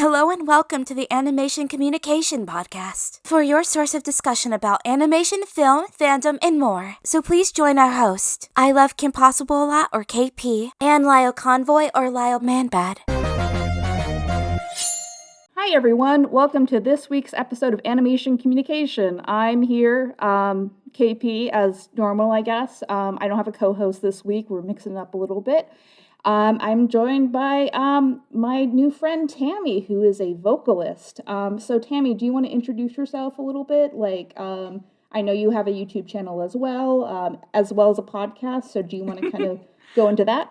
Hello and welcome to the Animation Communication Podcast, for your source of discussion about animation, film, fandom, and more. So please join our host, I Love Kim Possible a Lot, or KP, and Lyle Convoy, or Lyle Manbad. Hi everyone, welcome to this week's episode of Animation Communication. I'm here, KP, as normal, I guess. I don't have a co-host this week. We're mixing it up a little bit. I'm joined by my new friend Tammy, who is a vocalist. So Tammy, do you want to introduce yourself a little bit? I know you have a YouTube channel as well as a podcast. So do you want to kind of go into that?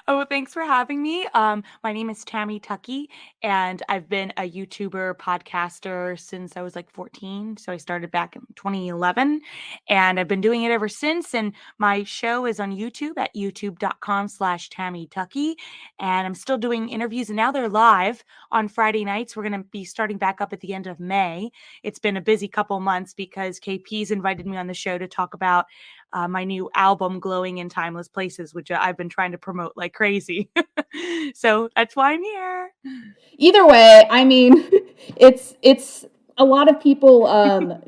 Oh, thanks for having me. My name is Tammy Tuckey, and I've been a YouTuber podcaster since I was like 14. So I started back in 2011, and I've been doing it ever since. And my show is on YouTube at youtube.com/Tammy Tuckey. And I'm still doing interviews, and now they're live on Friday nights. We're going to be starting back up at the end of May. It's been a busy couple months because KP's invited me on the show to talk about my new album, Glowing in Timeless Places, which I've been trying to promote like crazy. So that's why I'm here. Either way, I mean, it's a lot of people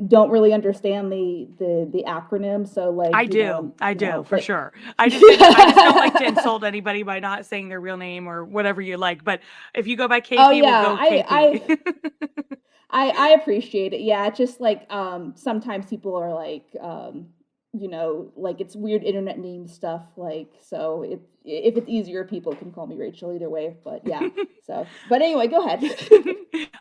don't really understand the acronym. So like I do for but, sure. I just don't like to insult anybody by not saying their real name or whatever you like. But if you go by KP, we'll go KP. I appreciate it. Yeah, it's just like sometimes people are like like it's weird internet name stuff. Like, so if it's easier, people can call me Rachel either way. But yeah, but anyway, go ahead.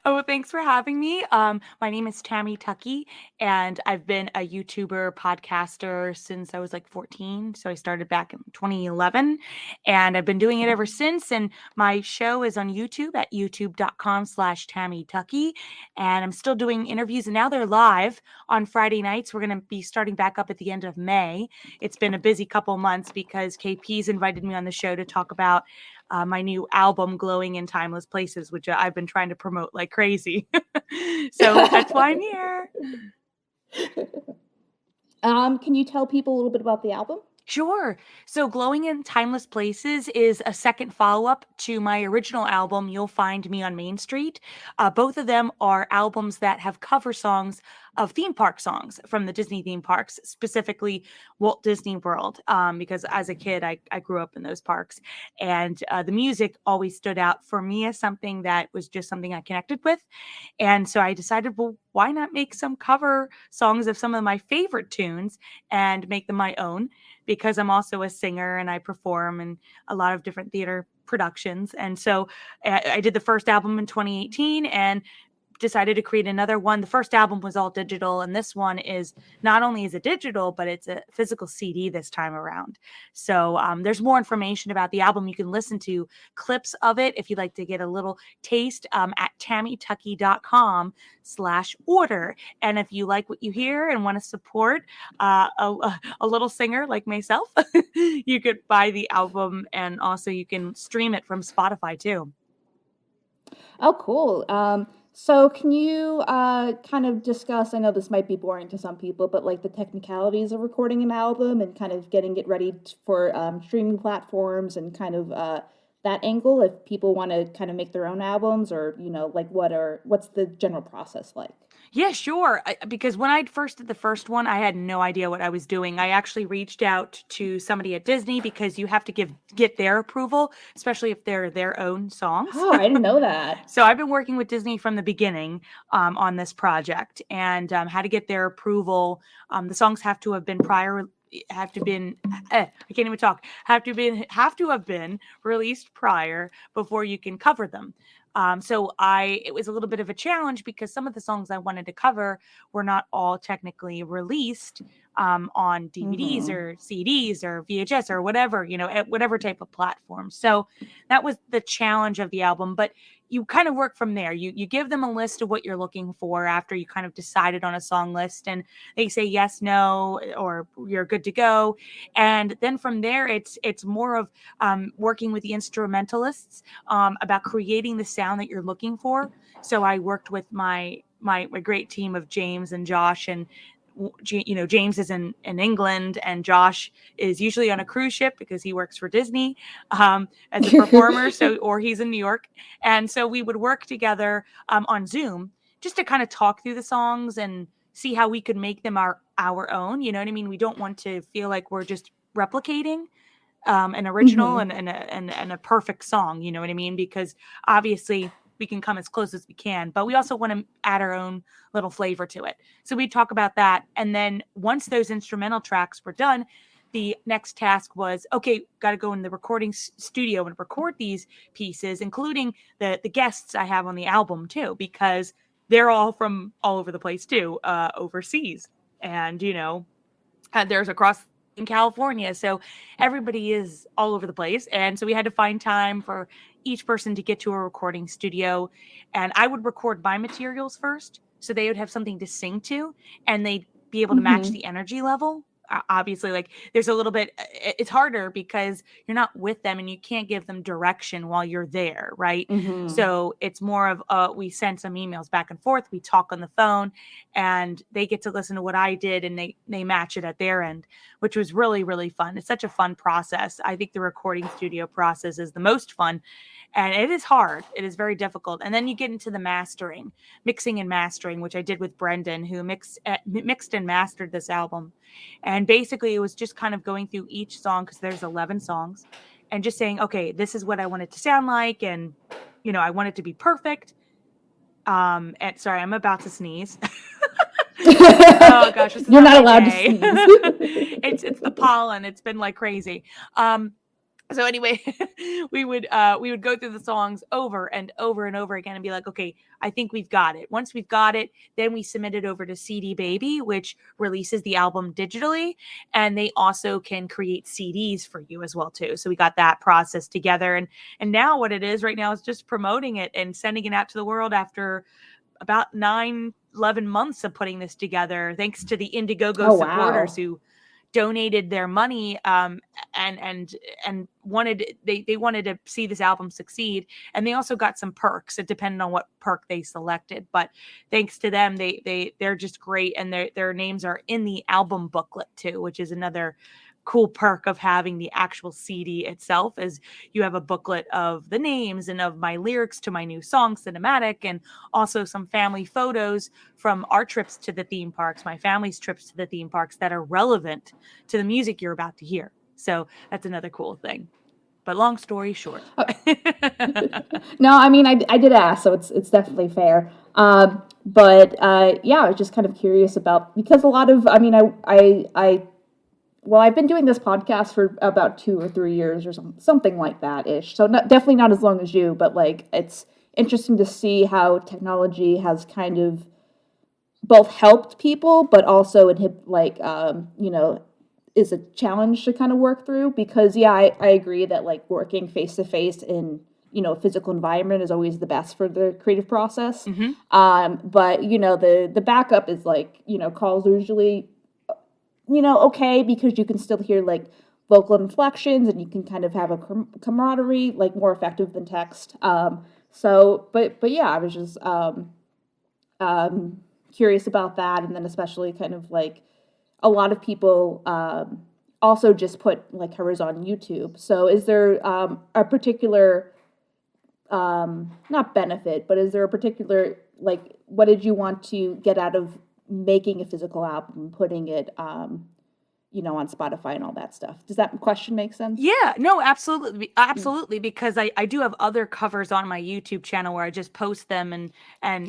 Oh, thanks for having me. My name is Tammy Tuckey, and I've been a YouTuber podcaster since I was like 14. So I started back in 2011, and I've been doing it ever since. And my show is on YouTube at youtube.com/Tammy Tuckey. And I'm still doing interviews, and now they're live on Friday nights. We're going to be starting back up at the end of May. It's been a busy couple months because KP's invited me on the show to talk about my new album, Glowing in Timeless Places, which I've been trying to promote like crazy. So that's why I'm here. Can you tell people a little bit about the album? Sure. So Glowing in Timeless Places is a second follow-up to my original album, You'll Find Me on Main Street. Both of them are albums that have cover songs of theme park songs from the Disney theme parks, specifically Walt Disney World, because as a kid, I grew up in those parks. And the music always stood out for me as something that was just something I connected with. And so I decided, well, why not make some cover songs of some of my favorite tunes and make them my own? Because I'm also a singer and I perform in a lot of different theater productions. And so I did the first album in 2018 and decided to create another one. The first album was all digital, and this one is not only is it digital, but it's a physical CD this time around. So there's more information about the album. You can listen to clips of it if you'd like to get a little taste at tammytuckey.com/order. And if you like what you hear and want to support a little singer like myself, you could buy the album, and also you can stream it from Spotify too. Oh, cool. So can you kind of discuss, I know this might be boring to some people, but like the technicalities of recording an album and kind of getting it ready for streaming platforms and kind of that angle, if people want to kind of make their own albums, or, like what's the general process like? Yeah, sure. Because when I first did the first one, I had no idea what I was doing. I actually reached out to somebody at Disney because you have to get their approval, especially if they're their own songs. Oh, I didn't know that. So I've been working with Disney from the beginning on this project, and had to get their approval. The songs have to have been have to have been released prior before you can cover them. So it was a little bit of a challenge because some of the songs I wanted to cover were not all technically released on DVDs or CDs or VHS or whatever, at whatever type of platform. So that was the challenge of the album. But you kind of work from there. You give them a list of what you're looking for after you kind of decided on a song list, and they say yes, no, or you're good to go. And then from there, it's more of working with the instrumentalists about creating the sound that you're looking for. So I worked with my great team of James and Josh, and James is in England, and Josh is usually on a cruise ship because he works for Disney as a performer. Or he's in New York. And so we would work together on Zoom just to kind of talk through the songs and see how we could make them our own. You know what I mean? We don't want to feel like we're just replicating an original and a perfect song. You know what I mean? Because obviously we can come as close as we can, but we also want to add our own little flavor to it. So we talk about that. And then once those instrumental tracks were done, the next task was, okay, got to go in the recording studio and record these pieces, including the guests I have on the album too, because they're all from all over the place too, overseas. And, there's across in California. So everybody is all over the place. And so we had to find time for each person to get to a recording studio. And I would record my materials first, so they would have something to sing to, and they'd be able to match the energy level. Obviously, like there's a little bit, it's harder because you're not with them and you can't give them direction while you're there, right? So it's more of we send some emails back and forth, we talk on the phone, and they get to listen to what I did, and they match it at their end, which was really, really fun. It's such a fun process. I think the recording studio process is the most fun, and it is hard. It is very difficult. And then you get into the mixing and mastering, which I did with Brendan, who mixed and mastered this album. And basically it was just kind of going through each song, because there's 11 songs, and just saying, okay, this is what I want it to sound like. And, I want it to be perfect. And sorry, I'm about to sneeze. Oh gosh, this is You're not my allowed day. to sneeze. It's the pollen. It's been like crazy. So anyway, we would go through the songs over and over and over again and be like, okay, I think we've got it. Once we've got it, then we submit it over to CD Baby, which releases the album digitally, and they also can create CDs for you as well too. So we got that process together, and now what it is right now is just promoting it and sending it out to the world after about 11 months of putting this together, thanks to the Indiegogo supporters who donated their money and wanted to see this album succeed. And they also got some perks. It depended on what perk they selected, but thanks to them, they're just great, and their names are in the album booklet too, which is another cool perk of having the actual CD itself, is you have a booklet of the names and of my lyrics to my new song Cinematic, and also some family photos from our trips to the theme parks, my family's trips to the theme parks, that are relevant to the music you're about to hear. So that's another cool thing. But long story short. No, I mean, I did ask, so it's definitely fair. But yeah, I was just kind of curious about, because a lot of, I mean, I've been doing this podcast for about 2 or 3 years or something like that ish. So definitely not as long as you, but like it's interesting to see how technology has kind of both helped people, but also is a challenge to kind of work through. Because I agree that like working face to face in a physical environment is always the best for the creative process. But the backup is like calls are usually okay, because you can still hear like vocal inflections, and you can kind of have a camaraderie, like more effective than text. But yeah, I was just curious about that. And then especially kind of like a lot of people also just put like covers on YouTube. So is there a particular, not benefit, but is there a particular, like, what did you want to get out of making a physical album, putting it, on Spotify and all that stuff? Does that question make sense? Yeah, no, absolutely, because I do have other covers on my YouTube channel where I just post them, and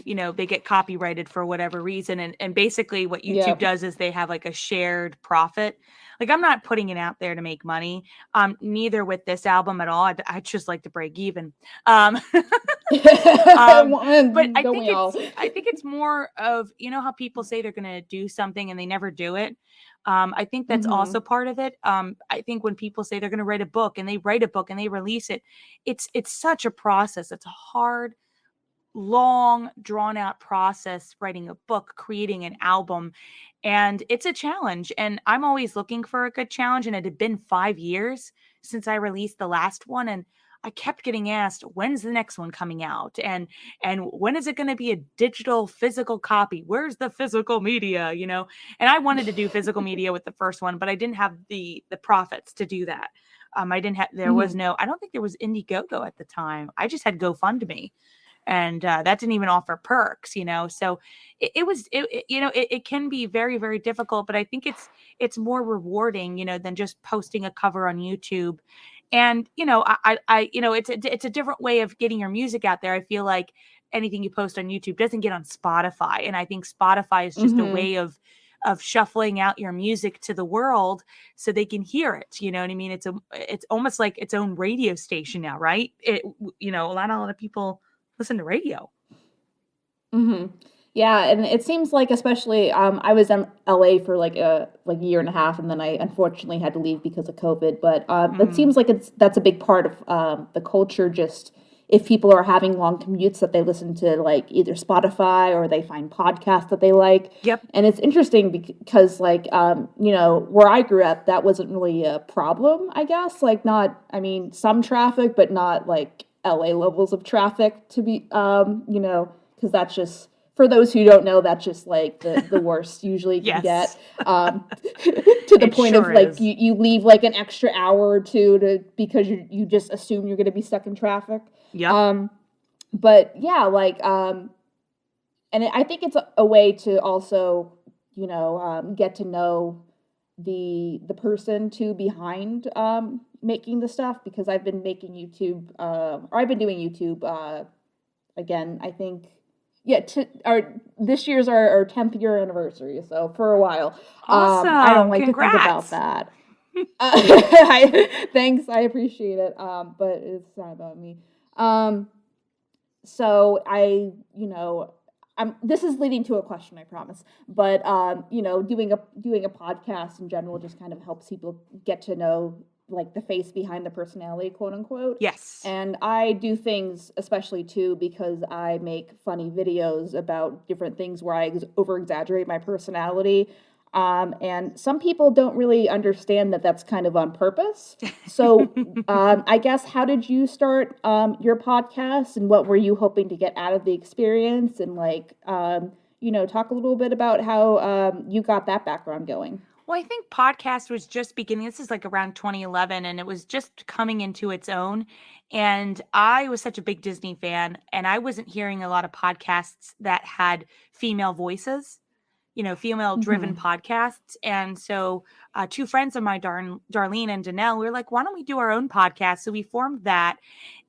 they get copyrighted for whatever reason, and basically what YouTube does is they have like a shared profit. Like, I'm not putting it out there to make money, neither with this album at all. I just like to break even. But I think it's more of, how people say they're going to do something and they never do it. I think that's also part of it. I think when people say they're going to write a book, and they write a book and they release it, it's such a process. It's a hard, long, drawn out process, writing a book, creating an album. And it's a challenge. And I'm always looking for a good challenge. And it had been 5 years since I released the last one. And I kept getting asked, when's the next one coming out? And when is it going to be a digital physical copy? Where's the physical media, you know? And I wanted to do physical media with the first one, but I didn't have the profits to do that. I didn't have, there was no, I don't think there was Indiegogo at the time. I just had GoFundMe, and that didn't even offer perks, you know? So it can be very, very difficult, but I think it's more rewarding, you know, than just posting a cover on YouTube. And, you know, it's a different way of getting your music out there. I feel like anything you post on YouTube doesn't get on Spotify. And I think Spotify is just a way of shuffling out your music to the world so they can hear it. You know what I mean? It's almost like its own radio station now, right? You know, a lot of people listen to radio. Yeah, and it seems like, especially, I was in LA for like a year and a half, and then I unfortunately had to leave because of COVID. But it seems like that's a big part of the culture. Just if people are having long commutes, that they listen to like either Spotify or they find podcasts that they like. Yep. And it's interesting because like you know, where I grew up, that wasn't really a problem, I guess. Like not, I mean, some traffic, but not like LA levels of traffic to be you know, because that's just, for those who don't know, that's just like the worst usually you can get. To the point of like you leave like an extra hour or two because you just assume you're going to be stuck in traffic. Yeah. But yeah, like and I think it's a way to also, you know, get to know the person too behind making the stuff, because I've been making YouTube or I've been doing YouTube again, I think. Yeah, this year's our 10th year anniversary, so for a while. Awesome. I don't like Congrats. to think about that. Thanks, I appreciate it. But it's not about me. So you know, this is leading to a question, I promise. But you know, doing a podcast in general just kind of helps people get to know like the face behind the personality, quote unquote. Yes. And I do things, especially too, because I make funny videos about different things where I over exaggerate my personality. And some people don't really understand that that's kind of on purpose. So I guess, how did you start your podcast, and what were you hoping to get out of the experience? And like, you know, talk a little bit about how you got that background going. Well, I think podcast was just beginning. This is like around 2011, and it was just coming into its own. And I was such a big Disney fan, and I wasn't hearing a lot of podcasts that had female voices, you know, female driven podcasts. And so two friends of mine, Darlene and Danelle, we were like, why don't we do our own podcast? So we formed that.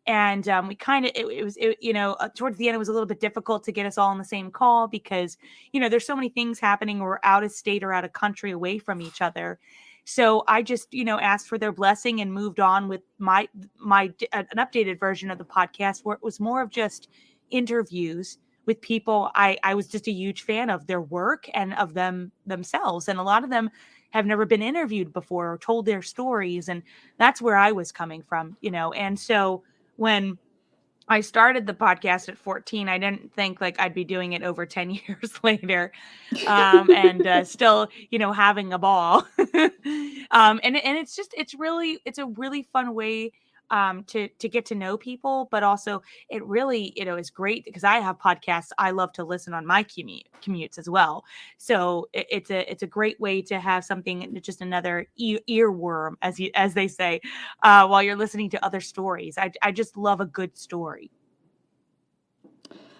And we kind of, you know, towards the end, it was a little bit difficult to get us all on the same call because, you know, there's so many things happening. We're out of state or out of country away from each other. So I just, you know, asked for their blessing and moved on with an updated version of the podcast, where it was more of just interviews with people I was just a huge fan of their work and of themselves. And a lot of them have never been interviewed before or told their stories. And that's where I was coming from, you know. And so when I started the podcast at 14, I didn't think like I'd be doing it over 10 years later, and still, you know, having a ball. And it's a really fun way to get to know people, but also it really, you know, is great because I have podcasts I love to listen on my commutes as well. So it's a great way to have something, just another earworm, as they say, while you're listening to other stories. I just love a good story.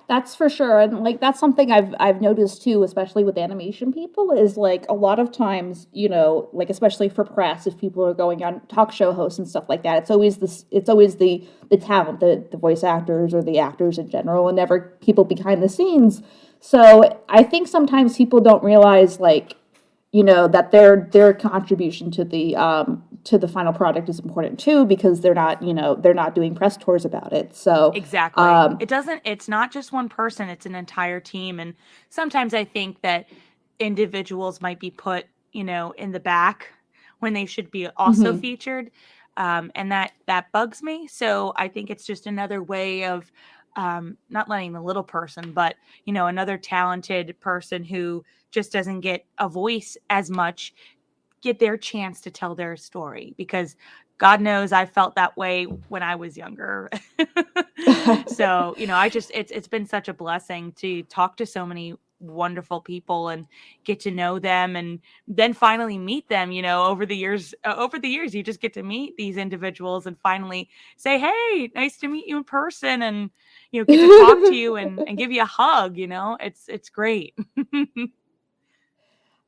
That's for sure. And like that's something I've noticed too, especially with animation people, is like a lot of times, you know, like especially for press, if people are going on talk show hosts and stuff like that, it's always the talent, the voice actors or the actors in general, and never people behind the scenes. So I think sometimes people don't realize, like, you know, that their contribution to the final product is important too, because they're not doing press tours about it. So exactly, it's not just one person, it's an entire team. And sometimes I think that individuals might be put, you know, in the back when they should be also featured. And that bugs me. So I think it's just another way of not letting the little person, but, you know, another talented person who just doesn't get a voice as much, get their chance to tell their story. Because God knows I felt that way when I was younger. So, it's been such a blessing to talk to so many wonderful people and get to know them, and then finally meet them, over the years you just get to meet these individuals and finally say, "Hey, nice to meet you in person," and get to talk to you and give you a hug. It's great.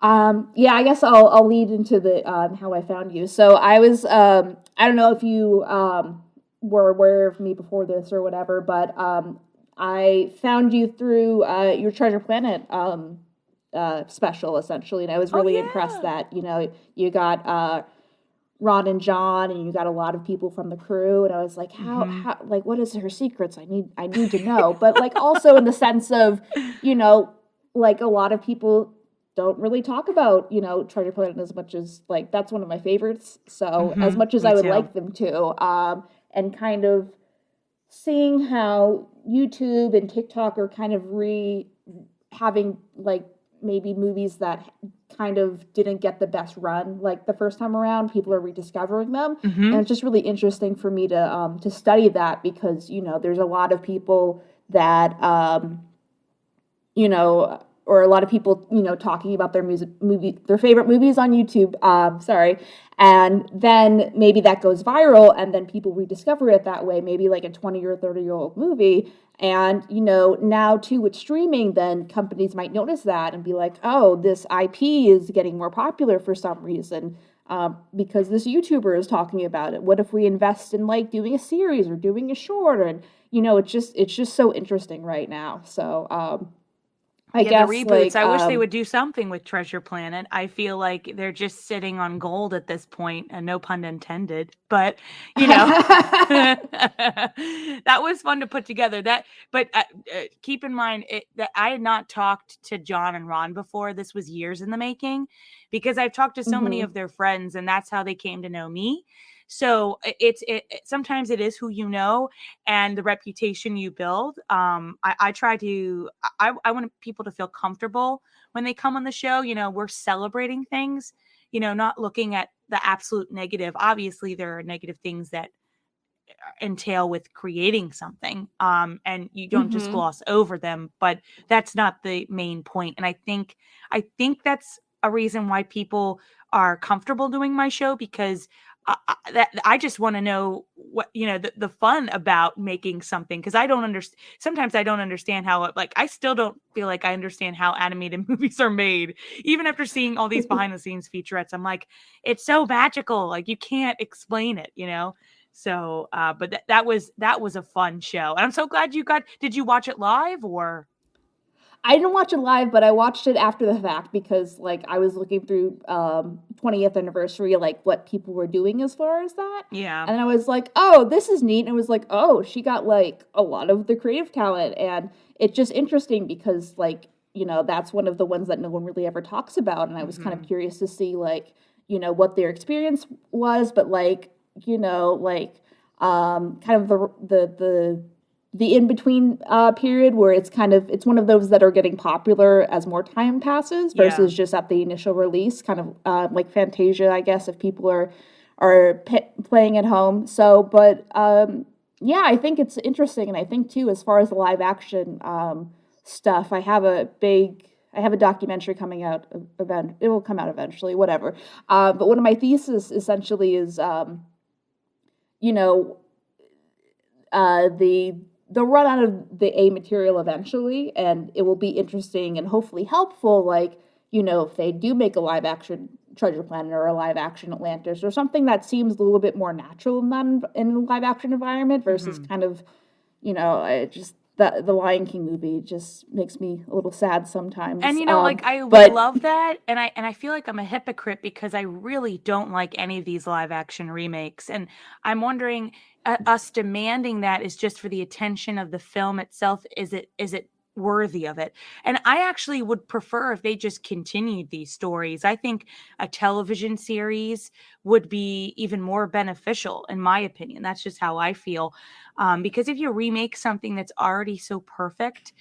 Yeah, I guess I'll lead into the how I found you. So I was I don't know if you were aware of me before this or whatever, but I found you through your Treasure Planet special essentially, and I was Oh really impressed yeah. that you got Ron and John, and you got a lot of people from the crew, and I was like, Hmm. how like what is her secrets? I need to know, but like also in the sense of you know like a lot of people don't really talk about Treasure Planet as much as like that's one of my favorites. So as Hmm. much as Me I would too. like them to, and kind of seeing how YouTube and TikTok are kind of having like maybe movies that kind of didn't get the best run like the first time around, people are rediscovering them, and Hmm. it's just really interesting for me to study that because there's a lot of people that or a lot of people, talking about their favorite movies on YouTube. Sorry, and then maybe that goes viral, and then people rediscover it that way. Maybe like a 20 or 30-year-old movie, and now too with streaming, then companies might notice that and be like, oh, this IP is getting more popular for some reason. Because this YouTuber is talking about it. What if we invest in like doing a series or doing a short? And it's just so interesting right now. So I Yeah, the guess reboots. like I wish they would do something with Treasure Planet. I feel like they're just sitting on gold at this point, and no pun intended. But that was fun to put together. Keep in mind that I had not talked to John and Ron before. This was years in the making, because I've talked to so many hmm of their friends, and that's how they came to know me. So sometimes it is who you know and the reputation you build. I try to I want people to feel comfortable when they come on the show. We're celebrating things, not looking at the absolute negative. Obviously, there are negative things that entail with creating something, and you don't just hmm gloss over them, but that's not the main point. And I think that's a reason why people are comfortable doing my show, because I just want to know what the fun about making something, because I don't understand. Sometimes I don't understand how I still don't feel like I understand how animated movies are made, even after seeing all these behind the scenes featurettes. I'm like, it's so magical, like you can't explain it. So, but that was a fun show, and I'm so glad you got. Did you watch it live or? I didn't watch it live, but I watched it after the fact because like I was looking through 20th anniversary, like what people were doing as far as that. Yeah. And I was like, oh, this is neat. And it was like, oh, she got like a lot of the creative talent. And it's just interesting because like, that's one of the ones that no one really ever talks about. And I was kind of Hmm. curious to see like, what their experience was, but like, kind of the in between period where it's one of those that are getting popular as more time passes Yeah. versus just at the initial release, kind of like Fantasia, I guess, if people are playing at home. So, but yeah, I think it's interesting, and I think too, as far as the live action stuff, I have a documentary coming out. It will come out eventually, whatever. But one of my thesis essentially is, you know, the they'll run out of the A material eventually, and it will be interesting and hopefully helpful. Like if they do make a live action Treasure Planet or a live action Atlantis or something that seems a little bit more natural in in a live action environment versus Hmm. kind of it just the Lion King movie just makes me a little sad sometimes. And I would But love that, and I feel like I'm a hypocrite because I really don't like any of these live action remakes, and I'm wondering, us demanding that is just for the attention of the film itself. Is it worthy of it? And I actually would prefer if they just continued these stories. I think a television series would be even more beneficial, in my opinion. That's just how I feel. Because if you remake something that's already so perfect,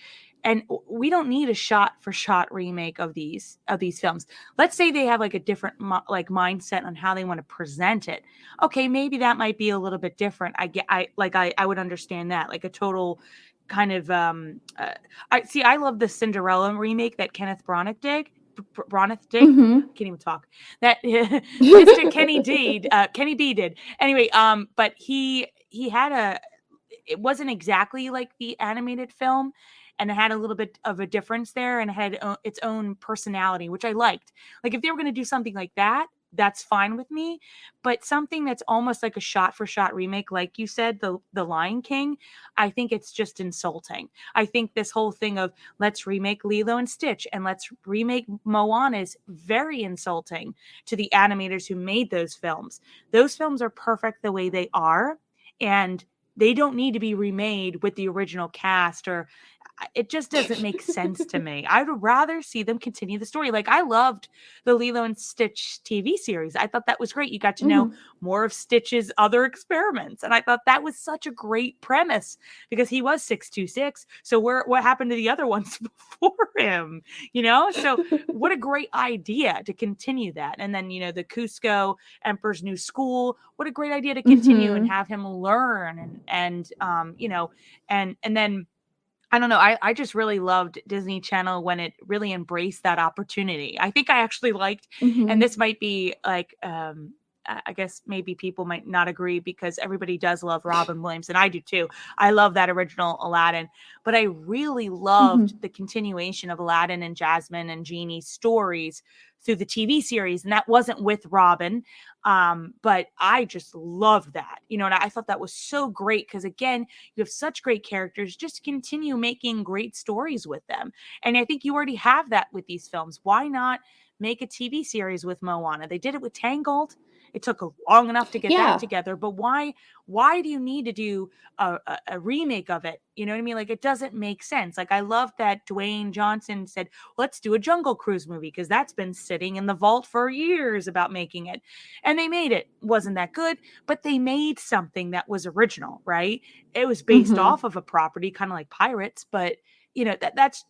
And we don't need a shot for shot remake of these films. Let's say they have like a different mindset on how they want to present it. Okay, maybe that might be a little bit different. I would understand that, like a total kind of I love the Cinderella remake that Kenneth Branagh did. Mm-hmm. Can't even talk. That Mr. Kenny B did. Anyway, but he had it wasn't exactly like the animated film, and it had a little bit of a difference there, and it had its own personality, which I liked. Like if they were going to do something like that, that's fine with me. But something that's almost like a shot for shot remake, like you said, the Lion King, I think it's just insulting. I think this whole thing of let's remake Lilo and Stitch and let's remake Moana is very insulting to the animators who made those films. Those films are perfect the way they are, and they don't need to be remade with the original cast, or it just doesn't make sense to me. I would rather see them continue the story. Like I loved the Lilo and Stitch TV series. I thought that was great. You got to know Mm-hmm. more of Stitch's other experiments. And I thought that was such a great premise because he was 626. So what happened to the other ones before him? So what a great idea to continue that. And then, the Cusco Emperor's New School, what a great idea to continue and Mm-hmm. have him learn and then I don't know. I just really loved Disney Channel when it really embraced that opportunity. I think I actually liked, and Mm-hmm. this might be like, I guess maybe people might not agree because everybody does love Robin Williams, and I do too. I love that original Aladdin, but I really loved Mm-hmm. the continuation of Aladdin and Jasmine and Genie's stories through the TV series, and that wasn't with Robin. But I just loved that, and I thought that was so great because again, you have such great characters. Just continue making great stories with them. And I think you already have that with these films. Why not make a TV series with Moana? They did it with Tangled. It took long enough to get that Yeah. together, but why do you need to do a remake of it? You know what I mean? Like it doesn't make sense. Like I love that Dwayne Johnson said, let's do a Jungle Cruise movie because that's been sitting in the vault for years about making it. And they made it. Wasn't that good, but they made something that was original, right? It was based Mm-hmm. off of a property, kind of like Pirates, but that's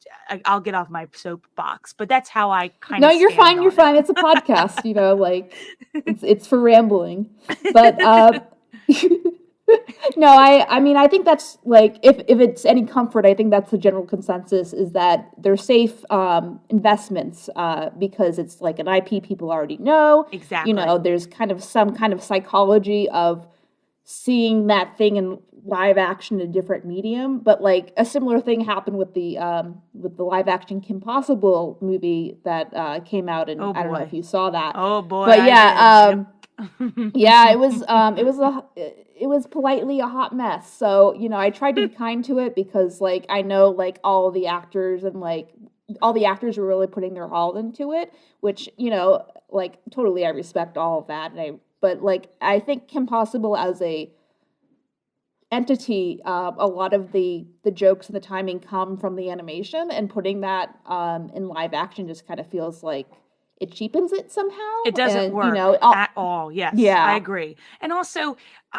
I'll get off my soapbox, but that's how I kind No, of you're stand fine. You're on it. fine. It's a podcast, like it's for rambling. But no, I mean I think that's like if it's any comfort, I think that's the general consensus is that they're safe investments because it's like an IP people already know. Exactly. There's kind of some kind of psychology of seeing that thing in live action in a different medium. But like a similar thing happened with the live action Kim Possible movie that came out, and Oh I don't know if boy. you saw that. Oh boy, But I did. yeah, Yep. yeah, it was politely a hot mess. So, I tried to be kind to it because like I know like all the actors and like all the actors were really putting their all into it, which, like totally I respect all of that. But like I think Kim Possible as a entity, a lot of the jokes and the timing come from the animation, and putting that in live action just kind of feels like it cheapens it somehow. It doesn't And work at all. Yes, I yeah. agree. And also,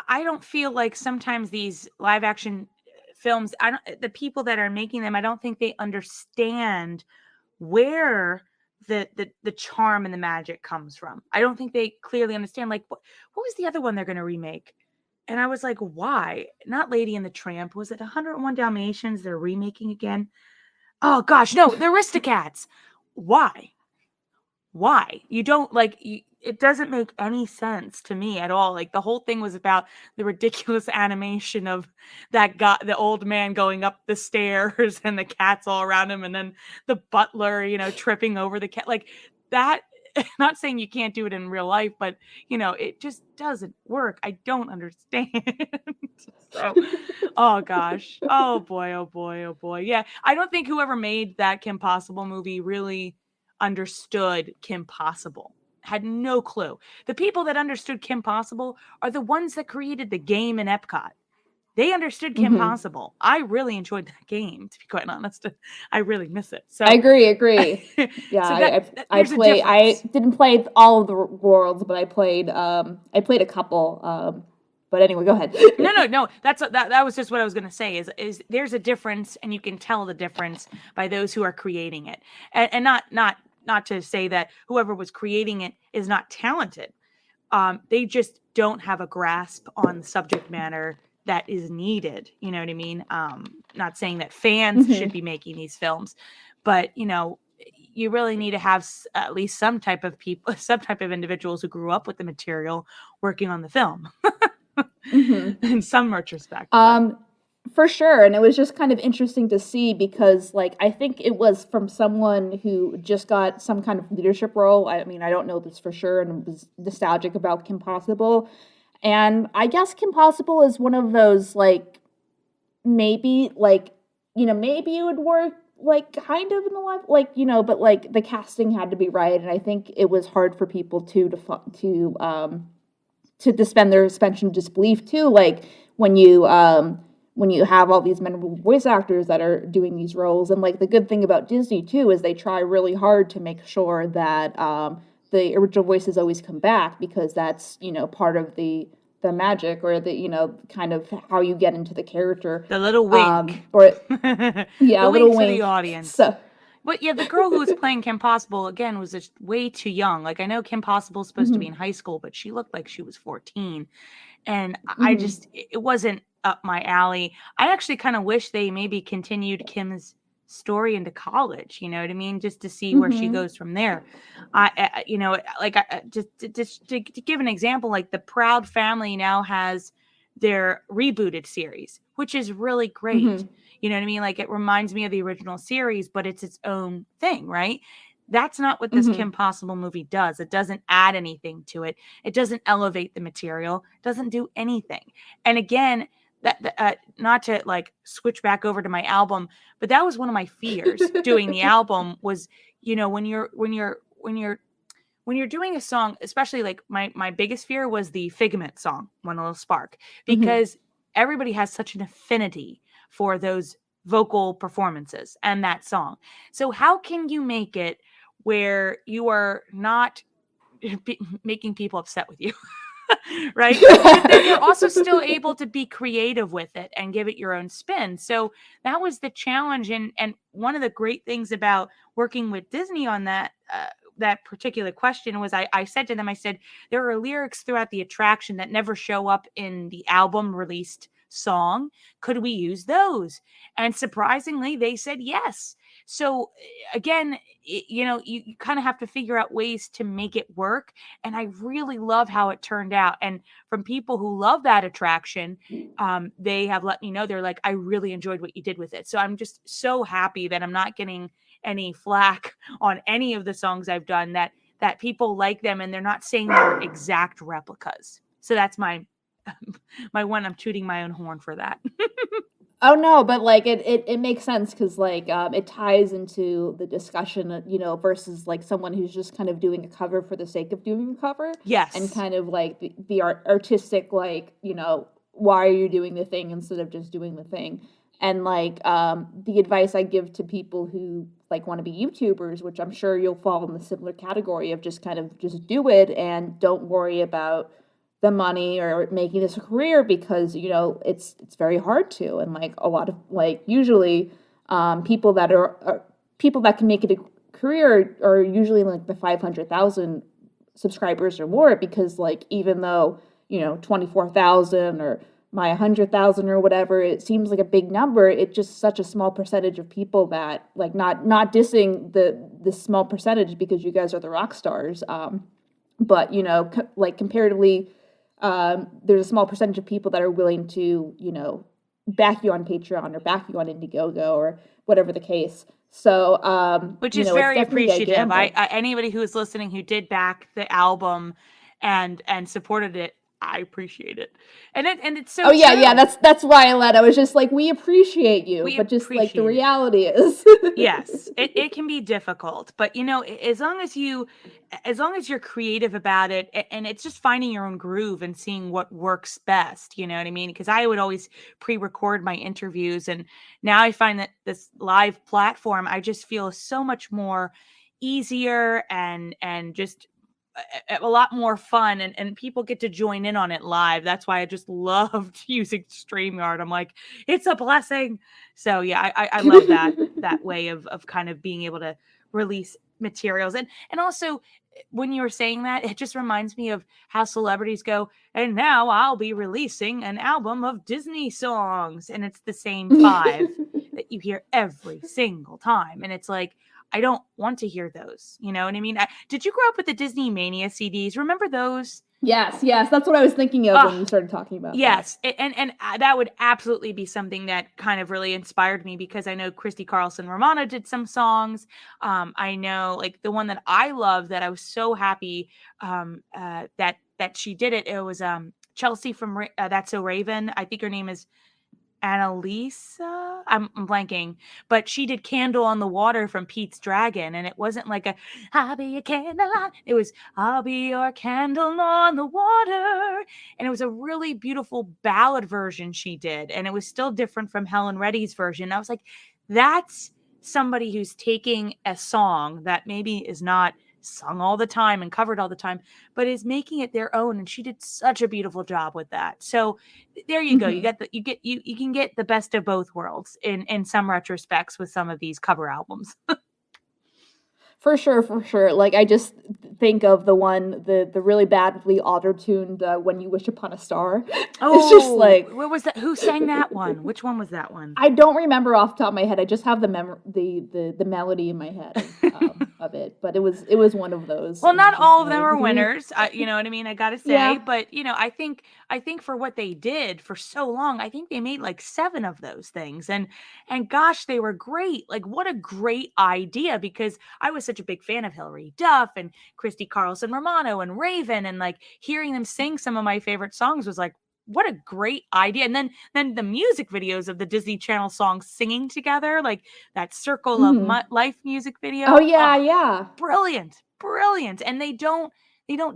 I don't feel like sometimes these live action films, the people that are making them, I don't think they understand where the charm and the magic comes from. I don't think they clearly understand. Like, what was the other one they're going to remake? And I was like, why? Not Lady and the Tramp. Was it 101 Dalmatians they're remaking again? Oh gosh, no, the Aristocats. Why? Why? You don't it doesn't make any sense to me at all. Like the whole thing was about the ridiculous animation of that guy, the old man going up the stairs and the cats all around him, and then the butler, tripping over the cat. Like that. Not saying you can't do it in real life, but it just doesn't work. I don't understand. So, oh gosh. Oh boy, oh boy, oh boy. Yeah. I don't think whoever made that Kim Possible movie really understood Kim Possible. Had no clue. The people that understood Kim Possible are the ones that created the game in Epcot. They understood Kim Hmm. Possible. I really enjoyed that game, to be quite honest. I really miss it. I So, agree. Yeah, so I there's a play. I difference. didn't play all of the worlds, but I played a couple. But anyway, go ahead. No. That was just what I was going to say. Is there's a difference, and you can tell the difference by those who are creating it, and not to say that whoever was creating it is not talented. They just don't have a grasp on the subject matter that is needed. You know what I mean? Not saying that fans should be making these films, but you really need to have at least some type of individuals who grew up with the material working on the film. In some retrospect. For sure. And it was just kind of interesting to see because, like, I think it was from someone who just got some kind of leadership role. I mean, I don't know this for sure, and was nostalgic about Kim Possible. And I guess Kim Possible is one of those, like, maybe, like, maybe it would work, like, kind of in the life, like, but, like, the casting had to be right. And I think it was hard for people to suspend their suspension of disbelief, too. Like, when you have all these memorable voice actors that are doing these roles. And, like, the good thing about Disney, too, is they try really hard to make sure that the original voices always come back, because that's, part of the magic, or the, kind of how you get into the character. The little wink. Yeah, the a little wink to wink. the audience. So, but yeah, the girl who was playing Kim Possible, again, was just way too young. Like, I know Kim Possible is supposed to be in high school, but she looked like she was 14. And I just, it wasn't up my alley. I actually kind of wish they maybe continued Kim's story into college, you know what I mean? Just to see where she goes from there. Just to give an example, like the Proud Family now has their rebooted series, which is really great. You know what I mean? Like, it reminds me of the original series, but it's its own thing, right? That's not what this Kim Possible movie does. It doesn't add anything to it. It doesn't elevate the material. It doesn't do anything. And again, that not to like switch back over to my album, but that was one of my fears doing the album was, when you're doing a song, especially like my biggest fear was the Figment song, One Little Spark, because everybody has such an affinity for those vocal performances and that song. So how can you make it where you are not making people upset with you? Right? But then you're also still able to be creative with it and give it your own spin. So that was the challenge. And one of the great things about working with Disney on that particular question was I said to them, I said, there are lyrics throughout the attraction that never show up in the album released song. Could we use those? And surprisingly, they said yes. So again, you kind of have to figure out ways to make it work. And I really love how it turned out. And from people who love that attraction, they have let me know, they're like, I really enjoyed what you did with it. So I'm just so happy that I'm not getting any flack on any of the songs I've done, that people like them and they're not saying they're exact replicas. So that's my one. I'm tooting my own horn for that. Oh no, but like it makes sense because like it ties into the discussion, versus like someone who's just kind of doing a cover for the sake of doing a cover. Yes. And kind of like the artistic, like, why are you doing the thing instead of just doing the thing? And like the advice I give to people who like want to be YouTubers, which I'm sure you'll fall in the similar category of just do it and don't worry about the money or making this a career, because it's very hard to, and like a lot of like usually people that are people that can make it a career are usually like the 500,000 subscribers or more, because like even though 24,000 or my 100,000 or whatever, it seems like a big number, it's just such a small percentage of people that like not dissing the small percentage, because you guys are the rock stars, but like comparatively, there's a small percentage of people that are willing to, back you on Patreon or back you on Indiegogo or whatever the case. So, which is very appreciative. I anybody who is listening who did back the album and supported it, I appreciate it. And it's so. Oh yeah, true. yeah. That's why I led. I was just like, we appreciate you, but just like the reality is. Yes, it can be difficult, but as long as you're creative about it, and it's just finding your own groove and seeing what works best. You know what I mean? Because I would always pre-record my interviews, and now I find that this live platform, I just feel so much more easier and just a lot more fun, and people get to join in on it live. That's why I just loved using StreamYard. I'm like, it's a blessing. So yeah, I love that way of kind of being able to release materials. And also, when you were saying that, it just reminds me of how celebrities go, and now I'll be releasing an album of Disney songs, and it's the same five that you hear every single time. And it's like, I don't want to hear those. You know what I mean? Did you grow up with the Disney Mania CDs? Remember those? Yes, that's what I was thinking of when you started talking about yes. And that would absolutely be something that kind of really inspired me, because I know Christy Carlson Romano did some songs. I know, like, the one that I love that I was so happy that she did it. It was Chelsea from That's So Raven. I think her name is Annalisa, I'm blanking, but she did Candle on the Water from Pete's Dragon, and it wasn't like a I'll be your candlelight. It was I'll be your candle on the water. And it was a really beautiful ballad version she did, and it was still different from Helen Reddy's version. I was like, that's somebody who's taking a song that maybe is not sung all the time and covered all the time, but is making it their own, and she did such a beautiful job with that. So there you go. You can get the best of both worlds in some retrospects with some of these cover albums. For sure. Like, I just think of the really badly auto-tuned When You Wish Upon a Star. Oh, it's just like, what was that? Who sang that one? Which one was that one? I don't remember off the top of my head. I just have the melody in my head of it. But it was one of those. Well, not all of them are winners. You know what I mean? I gotta say, Yeah. But I think for what they did for so long, I think they made like 7 of those things, and gosh, they were great. Like, what a great idea, because I was such a big fan of Hilary Duff and Christy Carlson Romano and Raven, and like hearing them sing some of my favorite songs was like, what a great idea. And then the music videos of the Disney Channel songs singing together, like that Circle of Life music video. Oh yeah. Brilliant. And they don't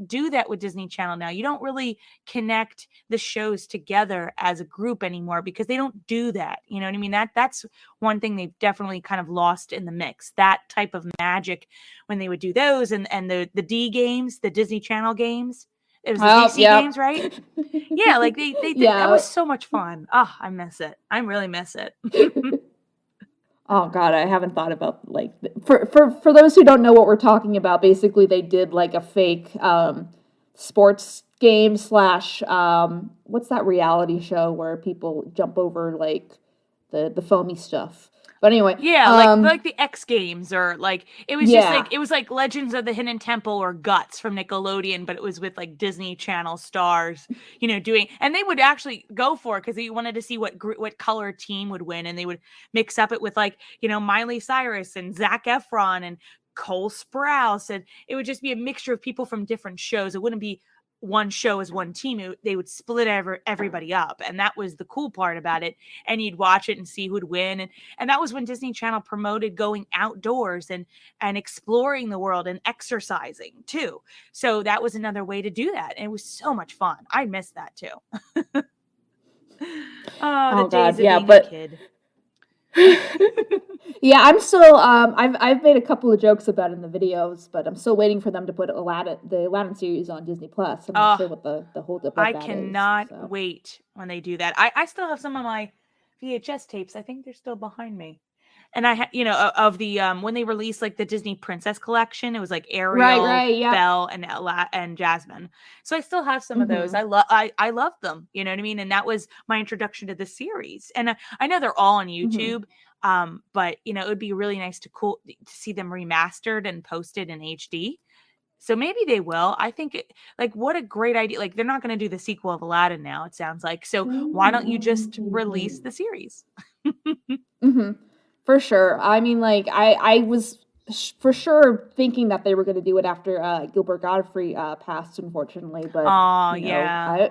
do that with Disney Channel now. You don't really connect the shows together as a group anymore, because they don't do that. You know what I mean? That's one thing they've definitely kind of lost in the mix. That type of magic when they would do those, and the D games, the Disney Channel games. It was the DC games, right? Yeah, like they did. That was so much fun. Oh, I miss it. I really miss it. Oh God, I haven't thought about, like, for those who don't know what we're talking about. Basically, they did like a fake sports game / what's that reality show where people jump over like the foamy stuff. But anyway, yeah, like the X Games, or like it was just like Legends of the Hidden Temple or Guts from Nickelodeon, but it was with like Disney Channel stars, doing, and they would actually go for it because they wanted to see what color team would win, and they would mix up it with like Miley Cyrus and Zac Efron and Cole Sprouse, and it would just be a mixture of people from different shows. It wouldn't be one show as one team. They would split everybody up, and that was the cool part about it. And you'd watch it and see who'd win, and that was when Disney Channel promoted going outdoors and exploring the world and exercising too. So that was another way to do that, and it was so much fun. I miss that too. The days of being a kid. Yeah, I'm still. I've made a couple of jokes about it in the videos, but I'm still waiting for them to put the Aladdin series on Disney Plus. I'm not sure what the hold up. I cannot wait when they do that. I still have some of my VHS tapes. I think they're still behind me. And I of the when they released like the Disney Princess collection, it was like Ariel, Belle, and Jasmine. So I still have some of those. I love them. You know what I mean? And that was my introduction to the series. And I know they're all on YouTube. But it would be really nice to see them remastered and posted in HD. So maybe they will. I think what a great idea. Like, they're not going to do the sequel of Aladdin now, it sounds like. So why don't you just release the series? For sure. I mean, like, I was for sure thinking that they were going to do it after Gilbert Gottfried passed, unfortunately. But I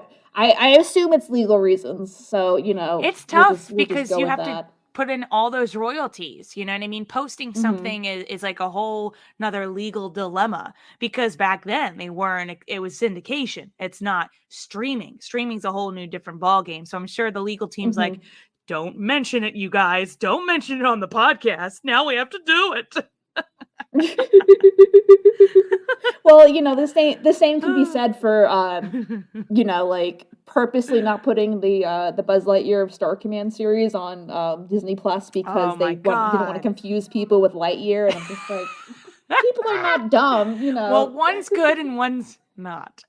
assume it's legal reasons. So it's tough because you have to put in all those royalties. You know what I mean? Posting something is like a whole another legal dilemma, because back then it was syndication. It's not streaming. Streaming's a whole new different ball game. So I'm sure the legal team's like, don't mention it, you guys. Don't mention it on the podcast. Now we have to do it. Well, the same can be said for like purposely not putting the Buzz Lightyear of Star Command series on Disney Plus because Oh my didn't want to God. confuse people with Lightyear, and I'm just like, people are not dumb. Well, one's good and one's not.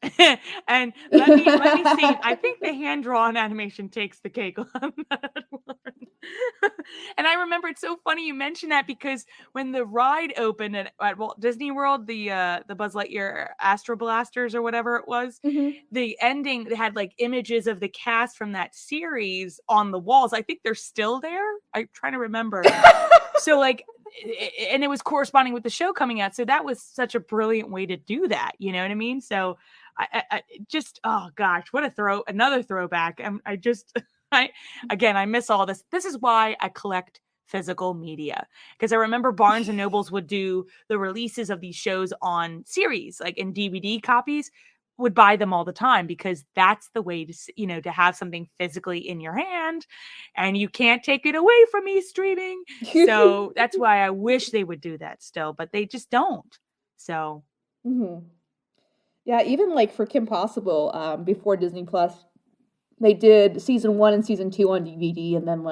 And let me see. I think the hand drawn animation takes the cake on that one. And I remember it's so funny you mentioned that because when the ride opened at Walt Disney World, the Buzz Lightyear Astro Blasters or whatever it was, Mhm. the ending they had like images of the cast from that series on the walls. I think they're still there. I'm trying to remember. So like and it was corresponding with the show coming out, so that was such a brilliant way to do that, you know what I mean? So I just, oh gosh, what another throwback. I just I miss all this is why I collect physical media, because I remember Barnes and Nobles would do the releases of these shows on series, like in DVD copies, would buy them all the time because that's the way to have something physically in your hand, and you can't take it away from me streaming. So that's why I wish they would do that still, but they just don't. So Mhm. Yeah, even like for Kim Possible, before Disney Plus, they did season 1 and season 2 on DVD, and then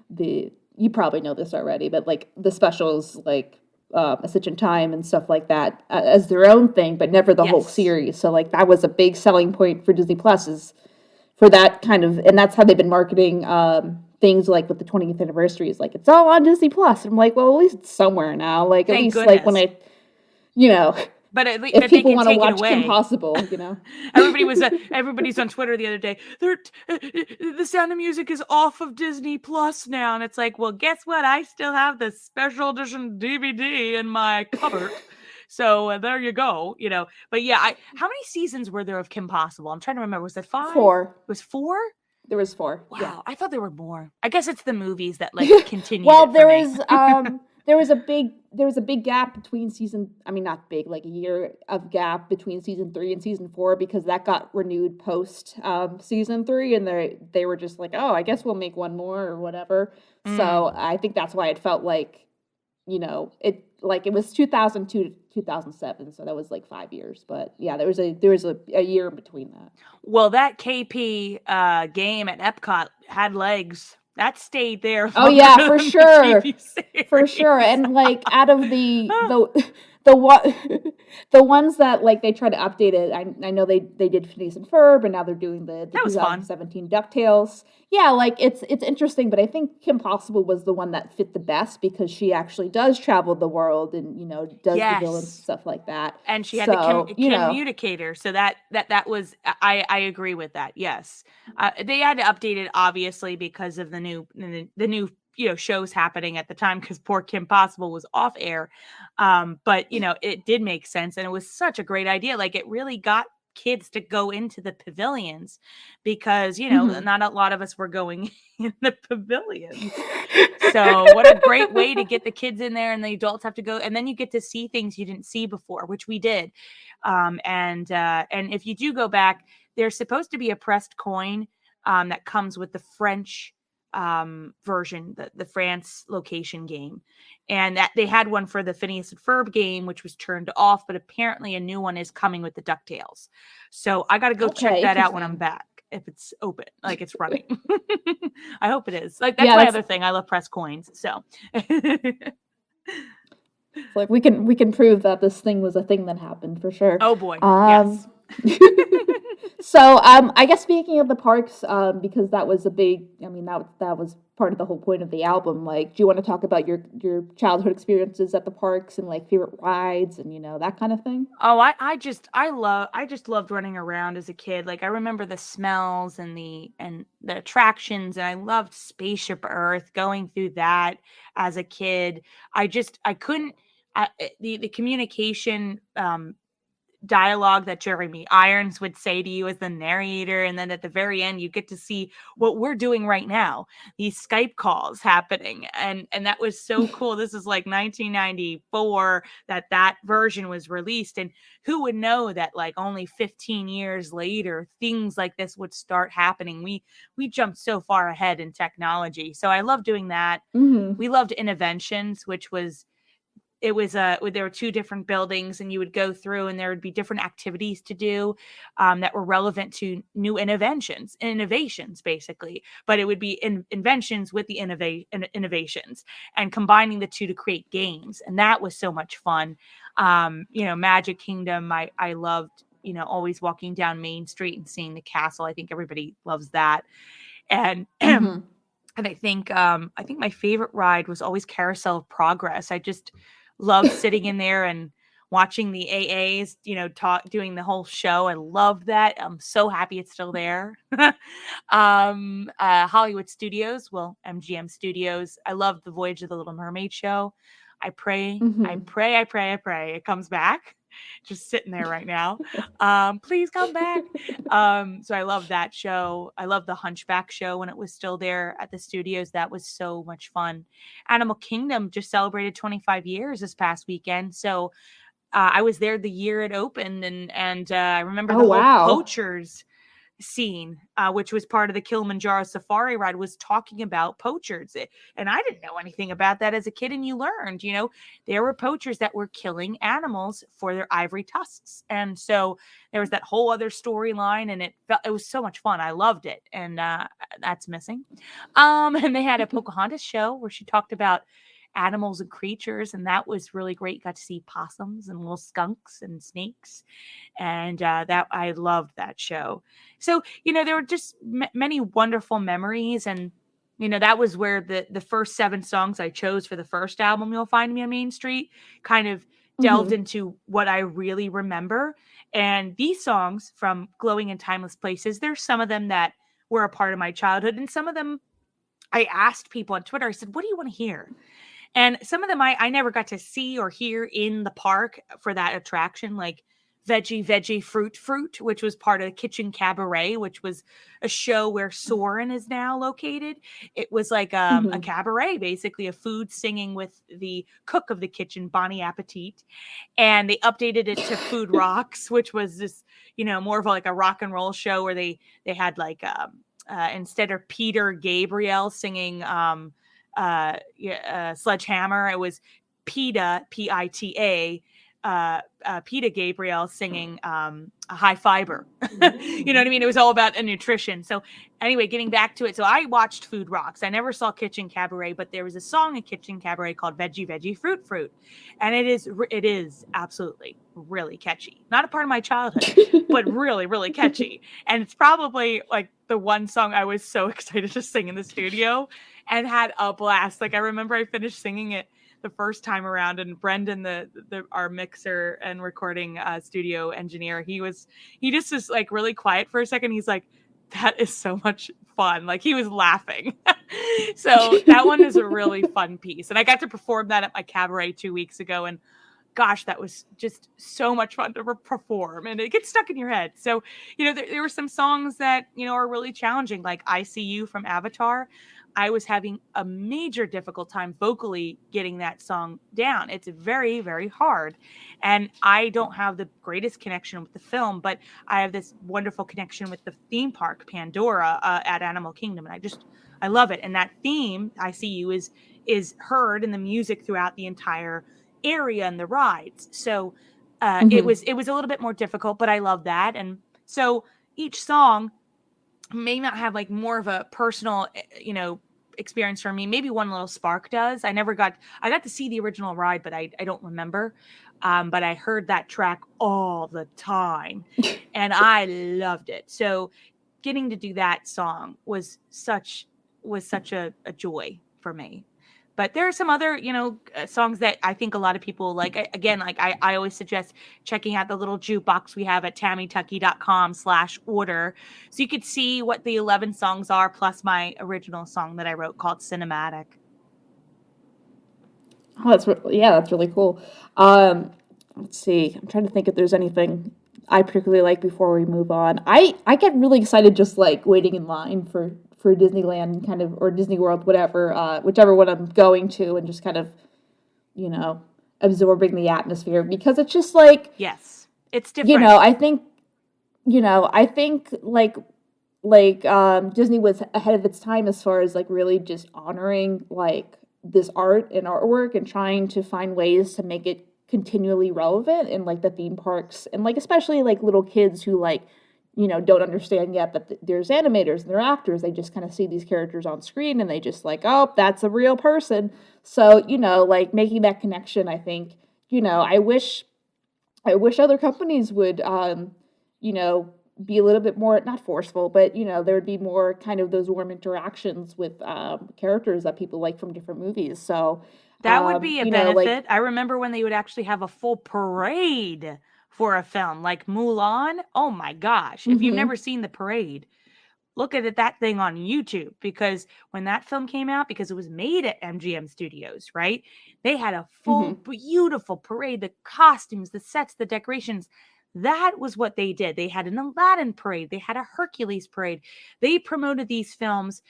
the you probably know this already, but like the specials like A Stitch in Time and stuff like that as their own thing, but never the whole yes. series. So like that was a big selling point for Disney Plus is for that kind of, and that's how they've been marketing things like with the 20th anniversary is like it's all on Disney Plus. I'm like, well, at least it's somewhere now. Like at Thank least like when goodness. you know, But if but they people can want to take it watch Kim away. Possible. Everybody's on Twitter the other day. The Sound of Music is off of Disney Plus now, and it's like, well, guess what? I still have the special edition DVD in my cupboard. So there you go. But yeah, how many seasons were there of Kim Possible? I'm trying to remember. Was it 5? It 4. was 4? There was 4. Yeah. Wow, I thought there were more. I guess it's the movies that like continued Well, it for me. there was a big gap between season, I mean not big, like a year of gap between season 3 and season 4 because that got renewed post season 3, and they were just like, "Oh, I guess we'll make one more or whatever." So, I think that's why it felt like, it was 2002 to 2007, so that was like 5 years, but yeah, there was a year in between that. Well, that KP game at Epcot had legs. That stayed there Oh longer yeah, for than the sure. TV For sure. series. And like out of the what the ones that like they tried to update it, I know they did Phineas and Ferb, and now they're doing the That was fun. 2017 DuckTales. Yeah, like it's interesting, but I think Kim Possible was the one that fit the best because she actually does travel the world and does the villains and Yes. stuff like that. And she had the So, communicator, so that was I agree with that. Yes, they had to update it obviously because of the new shows happening at the time because poor Kim Possible was off air. But it did make sense, and it was such a great idea. Like it really got kids to go into the pavilions because mhm. not a lot of us were going in the pavilions. So what a great way to get the kids in there, and the adults have to go, and then you get to see things you didn't see before, which we did. And if you do go back, there's supposed to be a pressed coin that comes with the French version, the France location game, and that they had one for the Phineas and Ferb game, which was turned off, but apparently a new one is coming with the DuckTales. So I got to go check Okay, that out when I'm interesting. back. If it's open, like it's running. I hope it is. Like that's Yeah, my that's other thing. I love press coins. So it's like we can prove that this thing was a thing that happened for sure. oh boy, Um yes. So, I guess speaking of the parks, because that was a big, I mean, that was part of the whole point of the album. Like, do you want to talk about your childhood experiences at the parks and like favorite rides and that kind of thing? Oh, I just loved running around as a kid. Like I remember the smells and the attractions, and I loved Spaceship Earth, going through that as a kid. I couldn't the communication dialogue that Jeremy Irons would say to you as the narrator. And then at the very end, you get to see what we're doing right now, these Skype calls happening. And that was so cool. This is like 1994 that version was released. And who would know that like only 15 years later, things like this would start happening. We jumped so far ahead in technology. So I love doing that. Mm-hmm. We loved Interventions, which was it was there were two different buildings, and you would go through, and there would be different activities to do that were relevant to new innovations basically. But it would be inventions with the innovations, and combining the two to create games, and that was so much fun. Magic Kingdom, I loved, always walking down Main Street and seeing the castle. I think everybody loves that. And Mm-hmm. and I think my favorite ride was always Carousel of Progress. I just loved sitting in there and watching the AAs, doing the whole show. I love that. I'm so happy it's still there. Hollywood Studios, well, MGM Studios. I love the Voyage of the Little Mermaid show. I pray, I Mm-hmm. pray, I pray, I pray it comes back. Just sitting there right now. Please come back. So I love that show. I love the Hunchback show when it was still there at the studios. That was so much fun. Animal Kingdom just celebrated 25 years this past weekend. So I was there the year it opened, and I remember Oh, the whole wow. poachers scene, which was part of the Kilimanjaro Safari ride, was talking about poachers. And I didn't know anything about that as a kid. And you learned, there were poachers that were killing animals for their ivory tusks. And so there was that whole other storyline, and it was so much fun. I loved it. And that's missing. And they had a Pocahontas show where she talked about animals and creatures, and that was really great. Got to see possums and little skunks and snakes, and that I loved that show. So there were just many wonderful memories, and that was where the first 7 songs I chose for the first album, You'll Find Me on Main Street, kind of delved Mm-hmm. into what I really remember. And these songs from Glowing in Timeless Places, there's some of them that were a part of my childhood, and some of them I asked people on Twitter. I said, what do you want to hear? And some of them I never got to see or hear in the park for that attraction, like Veggie Fruit, which was part of the Kitchen Cabaret, which was a show where Soren is now located. It was like a Mm-hmm. cabaret, basically a food singing with the cook of the kitchen, Bonnie Appetit. And they updated it to Food Rocks, which was this, more of like a rock and roll show where they had like instead of Peter Gabriel singing Sledgehammer, it was PITA, Pita, Pita Gabriel singing a High Fiber. You know what I mean? It was all about nutrition. So anyway, getting back to it. So I watched Food Rocks. I never saw Kitchen Cabaret, but there was a song in Kitchen Cabaret called Veggie Fruit. And it is absolutely really catchy. Not a part of my childhood, but really, really catchy. And it's probably like the one song I was so excited to sing in the studio and had a blast. Like I remember I finished singing it the first time around, and Brendan, our mixer and recording studio engineer, he just was like really quiet for a second. He's like, that is so much fun. Like he was laughing. So that one is a really fun piece. And I got to perform that at my cabaret 2 weeks ago. And gosh, that was just so much fun to perform, and it gets stuck in your head. So, there were some songs that, are really challenging, like I See You from Avatar. I was having a major difficult time vocally getting that song down. It's very, very hard. And I don't have the greatest connection with the film, but I have this wonderful connection with the theme park, Pandora, at Animal Kingdom. And I love it. And that theme, I See You, is heard in the music throughout the entire area and the rides. So it Mm-hmm. was a little bit more difficult, but I love that. And so each song may not have like more of a personal, experience for me. Maybe One Little Spark does. I got to see the original ride, but I don't remember. But I heard that track all the time and I loved it. So getting to do that song was such a joy for me. But there are some other, songs that I think a lot of people like. Again, like I always suggest checking out the little jukebox we have at tammytuckey.com/order. So you could see what the 11 songs are, plus my original song that I wrote called Cinematic. Oh, that's really cool. Let's see. I'm trying to think if there's anything I particularly like before we move on. I get really excited just like waiting in line for Disneyland kind of, or Disney World, whatever, whichever one I'm going to, and just kind of, you know, absorbing the atmosphere, because it's just like, Yes, it's different. I think Disney was ahead of its time as far as like really just honoring like this art and artwork and trying to find ways to make it continually relevant in like the theme parks and like especially like little kids who like don't understand yet that there's animators and they're actors. They just kind of see these characters on screen and they just like, oh, that's a real person. So like like making that connection, I think I wish other companies would be a little bit more, not forceful, but there would be more kind of those warm interactions with characters that people like from different movies. So That would be a like benefit. I remember when they would actually have a full parade for a film like Mulan. Oh my gosh. If you've mhm, never seen the parade, look at that thing on YouTube, because when that film came out, because it was made at MGM Studios, right? They had a full, mhm, beautiful parade, the costumes, the sets, the decorations. That was what they did. They had an Aladdin parade, they had a Hercules parade. They promoted these films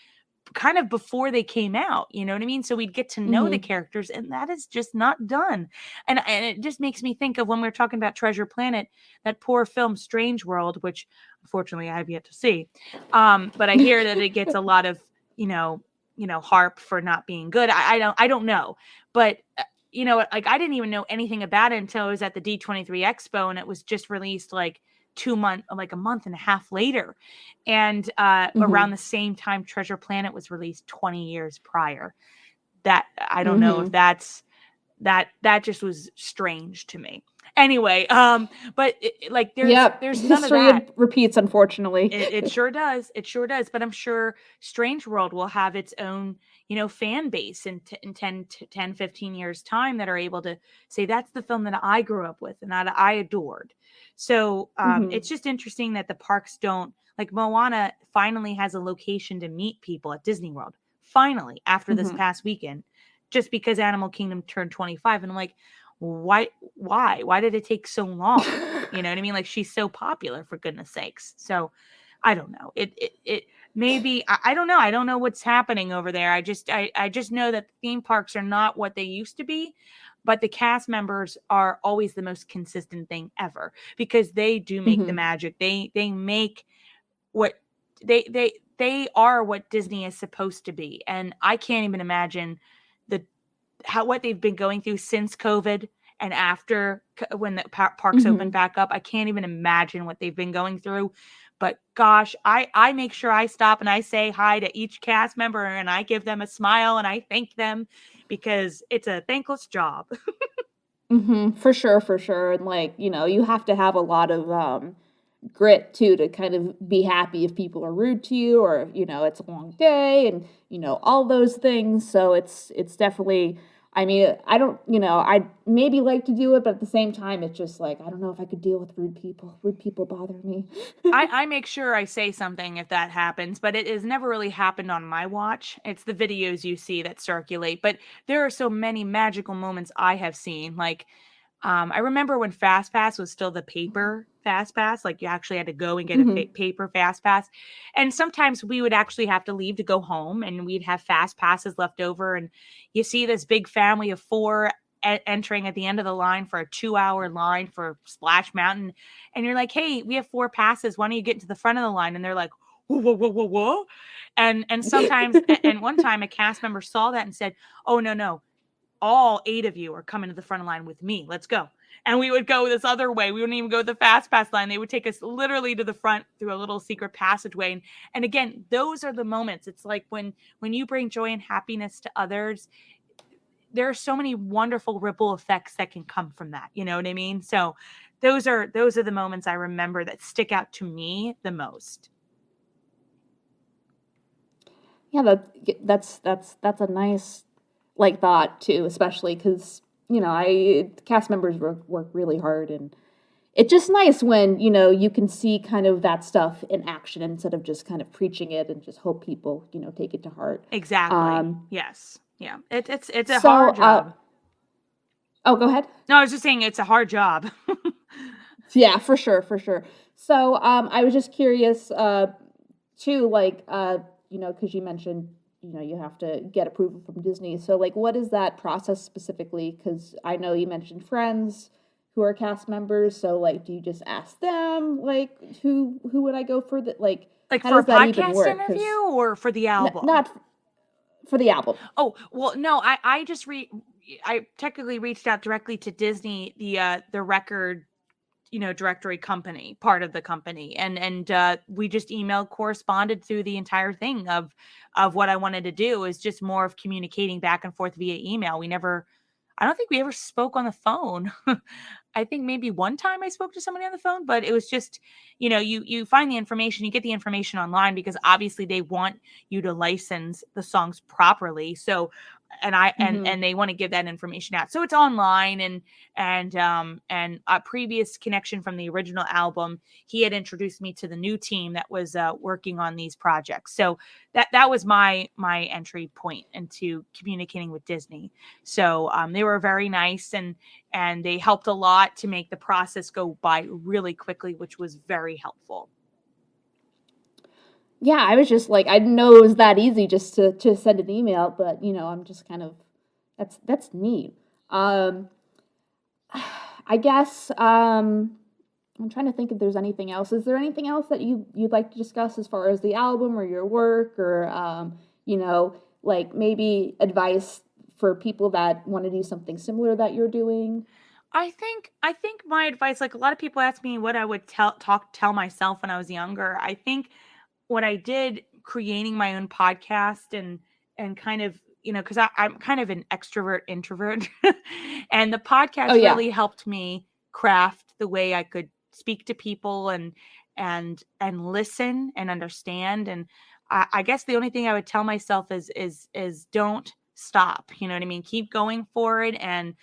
kind of before they came out, you know what I mean? So we'd get to know the mhm, characters, and that is just not done. And it just makes me think of when we were talking about Treasure Planet, that poor film Strange World, which unfortunately I have yet to see. But I hear that it gets a lot of, harp for not being good. I don't know. But like I didn't even know anything about it until I was at the D23 Expo, and it was just released like a month and a half later. And around mhm, the same time Treasure Planet was released 20 years prior. That I don't know if mhm. that just was strange to me. Anyway, but like Yep, there's none of history that. repeats, unfortunately. It sure does. It sure does. But I'm sure Strange World will have its own, fan base in 10, 15 years time that are able to say that's the film that I grew up with and that I adored. So Mhm, it's just interesting that the parks don't, like Moana finally has a location to meet people at Disney World. Finally, after this mhm. past weekend, just because Animal Kingdom turned 25. And I'm like, why did it take so long? You know what I mean? Like, she's so popular, for goodness sakes. So I don't know. It maybe I don't know. I don't know what's happening over there. I just know that theme parks are not what they used to be, but the cast members are always the most consistent thing ever, because they do make the Mhm, magic. They make what they are what Disney is supposed to be. And I can't even imagine the what they've been going through since COVID and after, when the parks open mhm. back up. I can't even imagine what they've been going through. But gosh, I make sure I stop and I say hi to each cast member and I give them a smile and I thank them, because it's a thankless job. Mhm, for sure, for sure, and, like, you have to have a lot of, grit too to kind of be happy if people are rude to you or, it's a long day and, all those things, so it's definitely I mean, I don't I'd maybe like to do it, but at the same time, it's just like, I don't know if I could deal with rude people. Rude people bother me. I make sure I say something if that happens, but it has never really happened on my watch. It's the videos you see that circulate. But there are so many magical moments I have seen. Like, I remember when Fast Pass was still the paper Fast Pass, like you actually had to go and get a Mhm, paper Fast Pass. And sometimes we would actually have to leave to go home, and we'd have Fast Passes left over. And you see this big family of four entering at the end of the line for a 2-hour line for Splash Mountain. And you're like, hey, we have 4 passes. Why don't you get to the front of the line? And they're like, whoa, whoa, whoa, whoa, whoa. And sometimes, and one time a cast member saw that and said, oh, no, no, all 8 of you are coming to the front of the line with me. Let's go. And we would go this other way. We wouldn't even go the fast pass line. They would take us literally to the front through a little secret passageway. And again, those are the moments. It's like when you bring joy and happiness to others, there are so many wonderful ripple effects that can come from that. You know what I mean? So those are the moments I remember that stick out to me the most. Yeah, that's a nice, like, thought too, especially because I cast members work really hard, and it's just nice when, you can see kind of that stuff in action instead of just kind of preaching it and just hope people, take it to heart. Exactly. Um, Yes. Yeah. It's a so, hard job. oh, go ahead. No, I was just saying it's a hard job. Yeah, for sure, for sure. So, I was just curious, too, like, because you mentioned, you have to get approval from Disney. So, like, what is that process specifically? Because I know you mentioned friends who are cast members. So, like, do you just ask them, like, who would I go for? That, like, Like how for a does that even podcast work? interview Because or for the album? not for the album. Oh, well, no, I technically reached out directly to Disney, the record, directory company, part of the company. And we just emailed, corresponded through the entire thing of what I wanted to do, is just more of communicating back and forth via email. I don't think we ever spoke on the phone. I think maybe one time I spoke to somebody on the phone, but it was just, you find the information, you get the information online, because obviously they want you to license the songs properly. So, and I and they want to give that information out. So it's online, and a previous connection from the original album, he had introduced me to the new team that was working on these projects. So that was my entry point into communicating with Disney. So they were very nice, and they helped a lot to make the process go by really quickly, which was very helpful. Yeah, I was just like, I didn't know it was that easy just to send an email, but I'm just kind of, that's neat. I guess I'm trying to think if there's anything else. Is there anything else that you'd like to discuss as far as the album or your work, or like maybe advice for people that want to do something similar that you're doing? I think my advice, like, a lot of people ask me what I would tell myself when I was younger. I think what I did, creating my own podcast, and kind of, because I'm kind of an extrovert introvert, and the Oh podcast yeah. really helped me craft the way I could speak to people, and listen and understand. And I guess the only thing I would tell myself is don't stop. You know what I mean? Keep going for it, and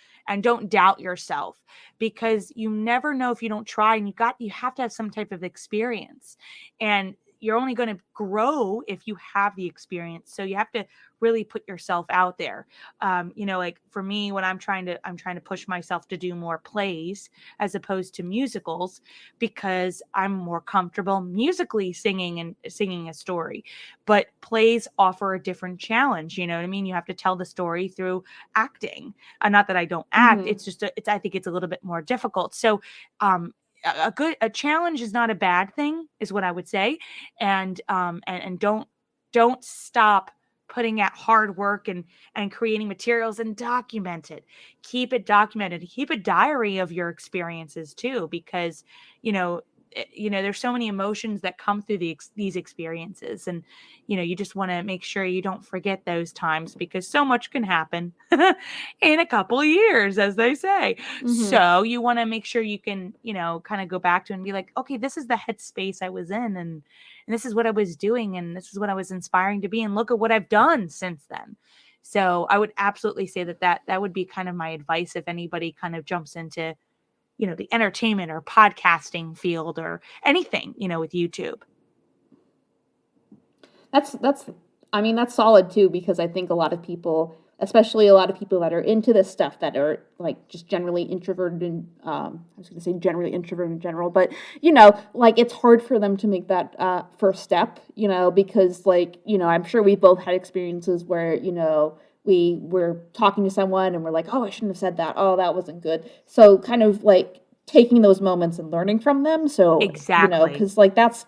don't doubt yourself, because you never know if you don't try, and you have to have some type of experience, and you're only going to grow if you have the experience. So you have to really put yourself out there. Like for me, when I'm trying to push myself to do more plays as opposed to musicals, because I'm more comfortable musically singing a story. But plays offer a different challenge. You know what I mean? You have to tell the story through acting. Not that I don't act. Mm-hmm. It's just, I think it's a little bit more difficult. So, a challenge is not a bad thing, is what I would say. And don't stop putting out hard work, and creating materials, and document it. Keep it documented. Keep a diary of your experiences too, because you know there's so many emotions that come through these experiences, and you just want to make sure you don't forget those times, because so much can happen in a couple of years, as they say. Mm-hmm. So you want to make sure you can kind of go back to and be like, okay, this is the headspace I was in, and this is what I was doing, and this is what I was inspiring to be, and look at what I've done since then. So I would absolutely say that would be kind of my advice if anybody kind of jumps into the entertainment or podcasting field, or anything with YouTube. That's I mean, that's solid too, because I think a lot of people, especially a lot of people that are into this stuff, that are like just generally introverted, and I was going to say generally introverted in general, but like it's hard for them to make that first step, because like I'm sure we both had experiences where we were talking to someone and we're like, oh, I shouldn't have said that, oh, that wasn't good. So kind of like taking those moments and learning from them. So Exactly. because like that's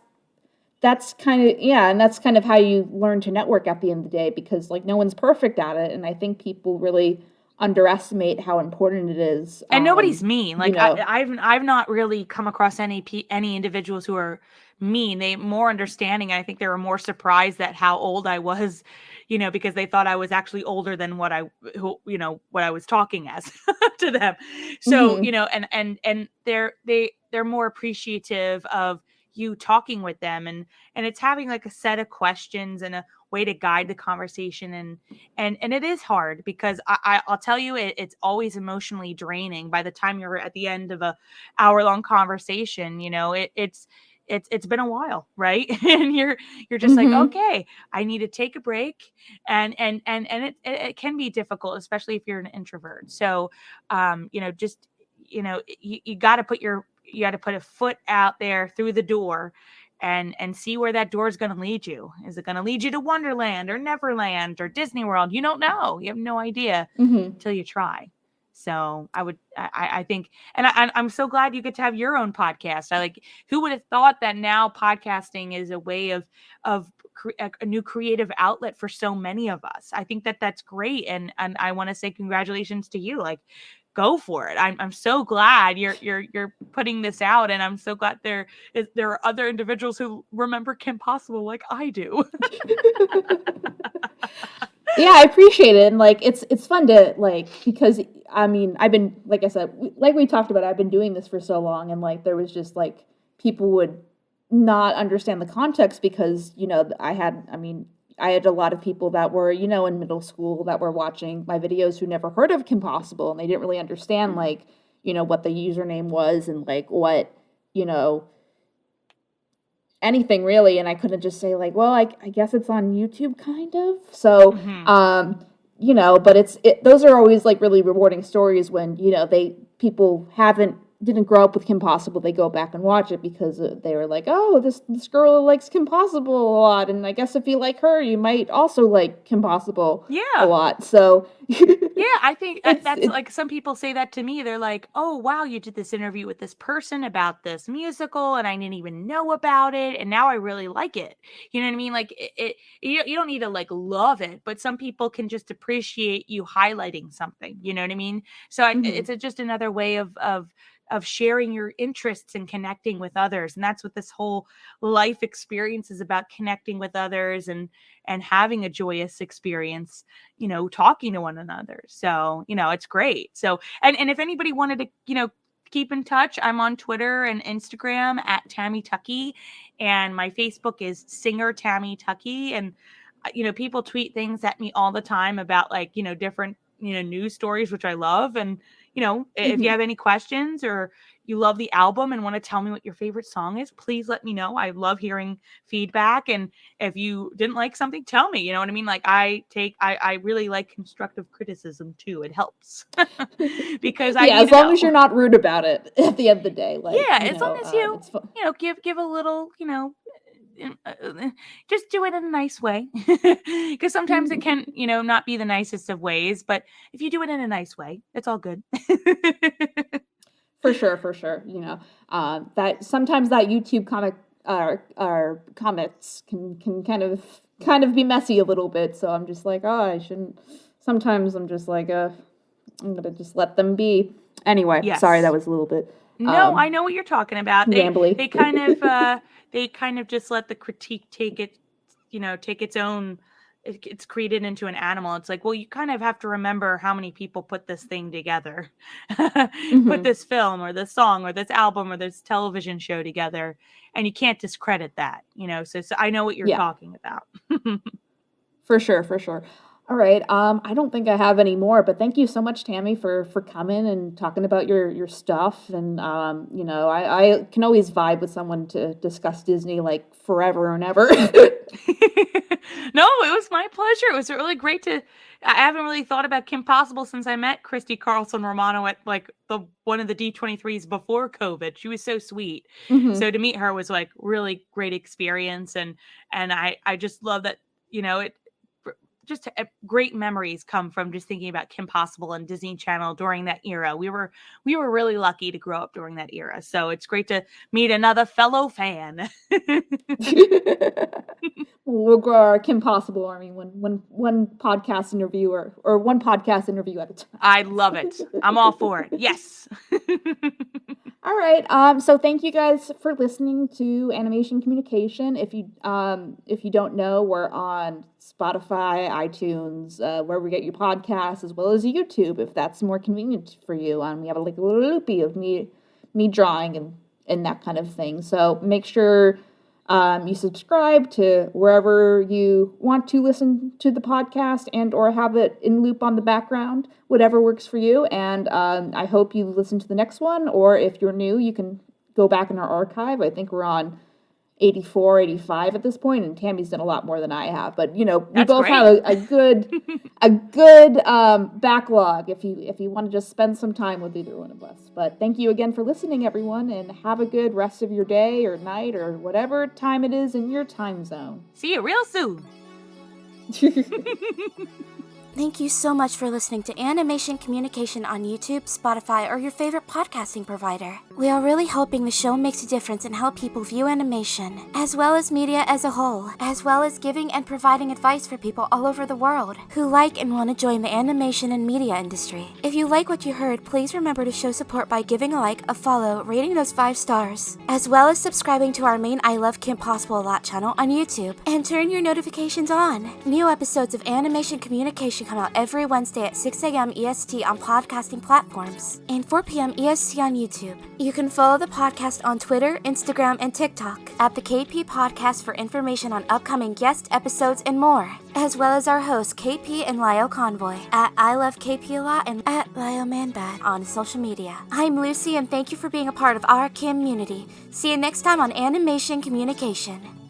kind of, yeah, and that's kind of how you learn to network at the end of the day, because like no one's perfect at it, and I think people really underestimate how important it is. And nobody's mean. You Like know, I've not really come across any individuals who are mean. They more understanding. I think they were more surprised at how old I was, because they thought I was actually older than what I was talking as to them. So, hmm and they're more appreciative of you talking with them, and it's having like a set of questions and a way to guide the conversation. And it is hard, because I'll tell you, it's always emotionally draining by the time you're at the end of a hour-long conversation. It's been a while, right? And you're just like, hmm okay, I need to take a break. And it can be difficult, especially if you're an introvert. So just you got to put a foot out there through the door, and see where that door is going to lead you. Is it going to lead you to Wonderland or Neverland or Disney World? You don't know. You have no idea hmm till you try. So I think, and I'm so glad you get to have your own podcast. Who would have thought that now podcasting is a way of a new creative outlet for so many of us. I think that that's great. And I want to say congratulations to you. Like, go for it. I'm so glad you're putting this out, and I'm so glad there are other individuals who remember Kim Possible like I do. Yeah, I appreciate it. And like it's fun to like, because I mean, I've been, like I said, like we talked about, I've been doing this for so long, and like there was just like people would not understand the context because, I had a lot of people that were, in middle school that were watching my videos who never heard of Kim Possible, and they didn't really understand like, what the username was and like what, anything really. And I couldn't just say like, well, I guess it's on YouTube kind of. So, but those are always like really rewarding stories when, people didn't grow up with Kim Possible. They go back and watch it because they were like, oh, this girl likes Kim Possible a lot. And I guess if you like her, you might also like Kim Possible a lot. So yeah, I think that's like, some people say that to me. They're like, oh, wow, you did this interview with this person about this musical and I didn't even know about it. And now I really like it. You know what I mean? Like you don't need to like love it, but some people can just appreciate you highlighting something. You know what I mean? So it's just another way of sharing your interests and connecting with others. And that's what this whole life experience is about, connecting with others and having a joyous experience, talking to one another. So, it's great. So, and if anybody wanted to, keep in touch, I'm on Twitter and Instagram at Tammy Tuckey, and my Facebook is Singer Tammy Tuckey. And, people tweet things at me all the time about like, different, news stories, which I love. And, if you have any questions or you love the album and want to tell me what your favorite song is, please let me know. I love hearing feedback. And if you didn't like something, tell me, you know what I mean? Like I really like constructive criticism too. It helps because as long as you're not rude about it at the end of the day. Like, as long as you, give a little, just do it in a nice way, because sometimes it can, not be the nicest of ways, but if you do it in a nice way, it's all good. For sure. That sometimes that YouTube comments can kind of be messy a little bit. So I'm just like, oh, I shouldn't. Sometimes I'm just like, I'm gonna just let them be. Anyway, sorry, that was a little bit. No, I know what you're talking about. Gambly. They kind of just let the critique take its own. It's created into an animal. It's like, well, you kind of have to remember how many people put this thing together, put this film or this song or this album or this television show together, and you can't discredit that. So I know what you're talking about. For sure. All right. I don't think I have any more, but thank you so much, Tammy, for coming and talking about your stuff. And, I can always vibe with someone to discuss Disney like forever and ever. No, it was my pleasure. It was really great I haven't really thought about Kim Possible since I met Christy Carlson Romano at like one of the D23s before COVID. She was so sweet. So to meet her was like really great experience. And I just love that, just great memories come from just thinking about Kim Possible and Disney Channel during that era. We were really lucky to grow up during that era. So it's great to meet another fellow fan. We'll grow our Kim Possible army one podcast interview or one podcast interview at a time. I love it. I'm all for it. Yes. All right. So thank you guys for listening to Animation Communication. If you don't know, we're on Spotify, iTunes, where we get your podcasts, as well as YouTube, if that's more convenient for you. We have a little loopy of me drawing and that kind of thing. So make sure you subscribe to wherever you want to listen to the podcast and or have it in loop on the background, whatever works for you. And I hope you listen to the next one, or if you're new, you can go back in our archive. I think we're on 84, 85 at this point, and Tammy's done a lot more than I have. But we That's both great. have a good backlog if you want to just spend some time with either one of us. But thank you again for listening, everyone, and have a good rest of your day or night or whatever time it is in your time zone. See you real soon. Thank you so much for listening to Animation Communication on YouTube, Spotify, or your favorite podcasting provider. We are really hoping the show makes a difference in how people view animation, as well as media as a whole, as well as giving and providing advice for people all over the world who like and want to join the animation and media industry. If you like what you heard, please remember to show support by giving a like, a follow, rating those 5 stars, as well as subscribing to our main I Love Kim Possible a Lot channel on YouTube, and turn your notifications on. New episodes of Animation Communication come out every Wednesday at 6 a.m. EST on podcasting platforms and 4 p.m. EST on YouTube. You can follow the podcast on Twitter, Instagram, and TikTok at the KP Podcast for information on upcoming guest episodes and more, as well as our hosts KP and Lyle Convoy at I Love KP a Lot and at Lyle Manbad on social media. I'm Lucy, and thank you for being a part of our community. See you next time on Animation Communication.